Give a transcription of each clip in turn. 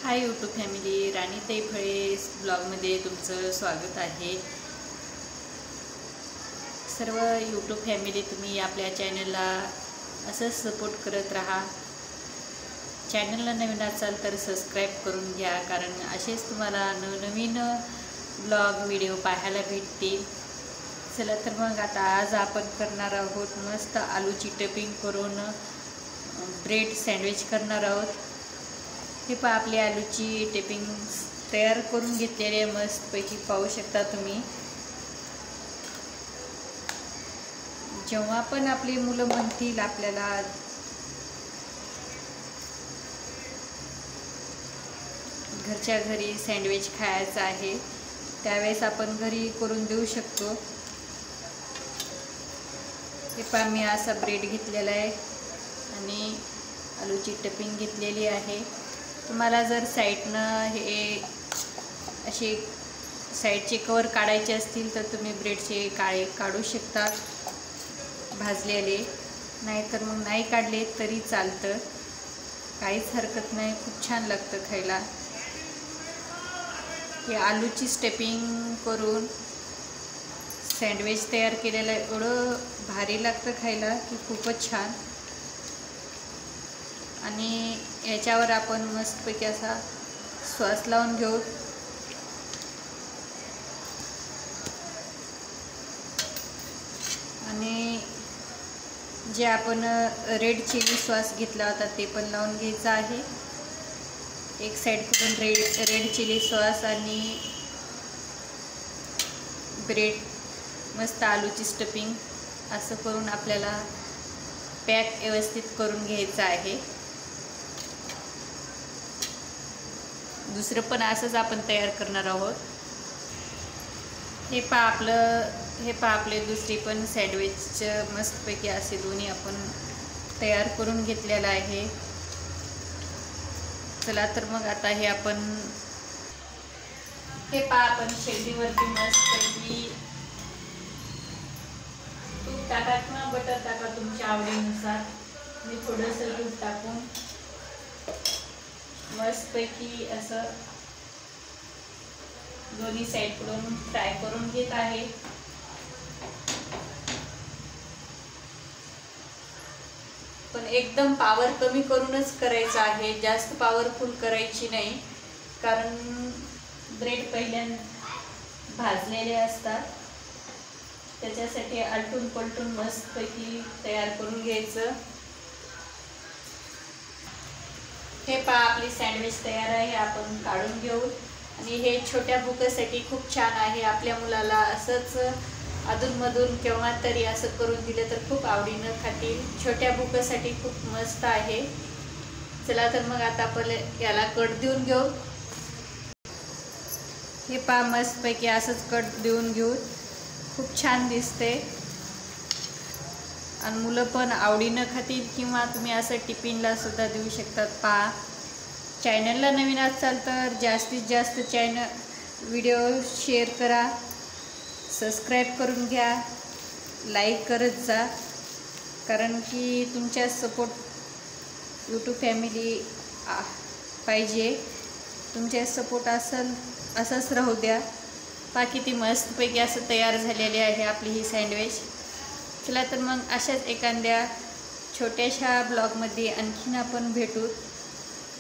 Hi YouTube family, राणीताई फळे ब्लॉगमध्ये तुमचं स्वागत आहे। सर्व यूट्यूब फॅमिली तुम्ही आपल्या चॅनलला असंच सपोर्ट करत राहा। चॅनलला नवीन असाल तर सबस्क्राईब करून घ्या, कारण असेच तुम्हाला नवनवीन ब्लॉग व्हिडिओ पाहायला भेटतील। चला तर मग आता आज आपण करणार आहोत मस्त आलूची टपिंग करून ब्रेड सँडविच करणार आहोत। हे पहा, आपली आलूची टपिंग तयार करून घेतलेली आहे, मस्तपैकी पाहू शकता तुम्ही। जेव्हा पण आपली मुलं म्हणतील आपल्याला घरच्या घरी सँडविच खायचं आहे, त्यावेळेस आपण घरी करून देऊ शकतो। हे पहा, मी असा ब्रेड घेतलेला आहे आणि आलूची टपिंग घेतलेली आहे। तुम्हाला जर साईडनं हे असे साईडचे कवर काढायचे असतील तर तुम्ही ब्रेडचे काळे काढू शकता भाजलेले, नाहीतर मग नाही काढले तरी चालतं, काहीच हरकत नाही, खूप छान लागतं खायला। हे आलूची स्टफिंग करून सँडविच तयार केलेलं एवढं भारी लागतं खायला की खूपच छान। आणि याच्यावर आपण मस्तपैकी असा सॉस लावून घेऊ। आणि जे आपण रेड चिली सॉस घेतला होता ते पण लावून घ्यायचं आहे। एक साईडकडून रेड चिली सॉस आणि ब्रेड मस्त आलूची स्टफिंग असं करून आपल्याला पॅक व्यवस्थित करून घ्यायचं आहे। दुसरं पण असंच आपण तयार करणार आहोत। हे पहा आपले दुसरी पण सँडविच मस्तपैकी असे दोन्ही आपण तयार करून घेतलेलं आहे। चला तर मग आता हे आपण आपण शेगडीवरती मस्तपैकी तूप टाका किंवा बटर टाका तुमच्या आवडीनुसार। मी थोडंसं तूप टाकून मस्तपैकी असं दोन्ही साईडकडून फ्राय करून घेत आहे। पण एकदम पॉवर कमी करूनच करायचं आहे, जास्त पॉवरफुल करायची नाही, कारण ब्रेड पहिल्यांदा भाजलेले असतात, त्याच्यासाठी आलटून पलटून मस्तपैकी तयार करून घ्यायचं। हे पहा, आपली सँडविच तयार आहे, आपण काढून घेऊ। आणि हे छोट्या भुकेसाठी खूप छान आहे। आपल्या मुलाला असंच अधूनमधून केव्हा तरी असं करून दिलं तर खूप आवडीनं खातील। छोट्या भुकेसाठी खूप मस्त आहे। चला तर मग आता आपण याला कट देऊन घेऊ। हे पहा, मस्तपैकी असंच कट देऊन घेऊ, खूप छान दिसते आणि मुलं पण आवडीनं खातील, किंवा तुम्ही असं टिफिनला सुद्धा देऊ शकतात। पहा, चॅनलला नवीन असाल तर जास्तीत जास्त व्हिडिओ शेअर करा, सबस्क्राईब करून घ्या, लाईक करत जा, कारण की तुमच्या सपोर्ट यूट्यूब फॅमिली पाहिजे। तुमच्या सपोर्ट असंच राहू द्या। पहा, किती मस्तपैकी असं तयार झालेले आहे आपली ही सँडविच। चला तर मग अशाच एखाद्या छोट्याशा ब्लॉगमध्ये आणखीन आपण भेटू।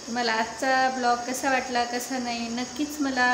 तुम्हाला आजचा ब्लॉग कसा वाटला कसा नाही नक्कीच मला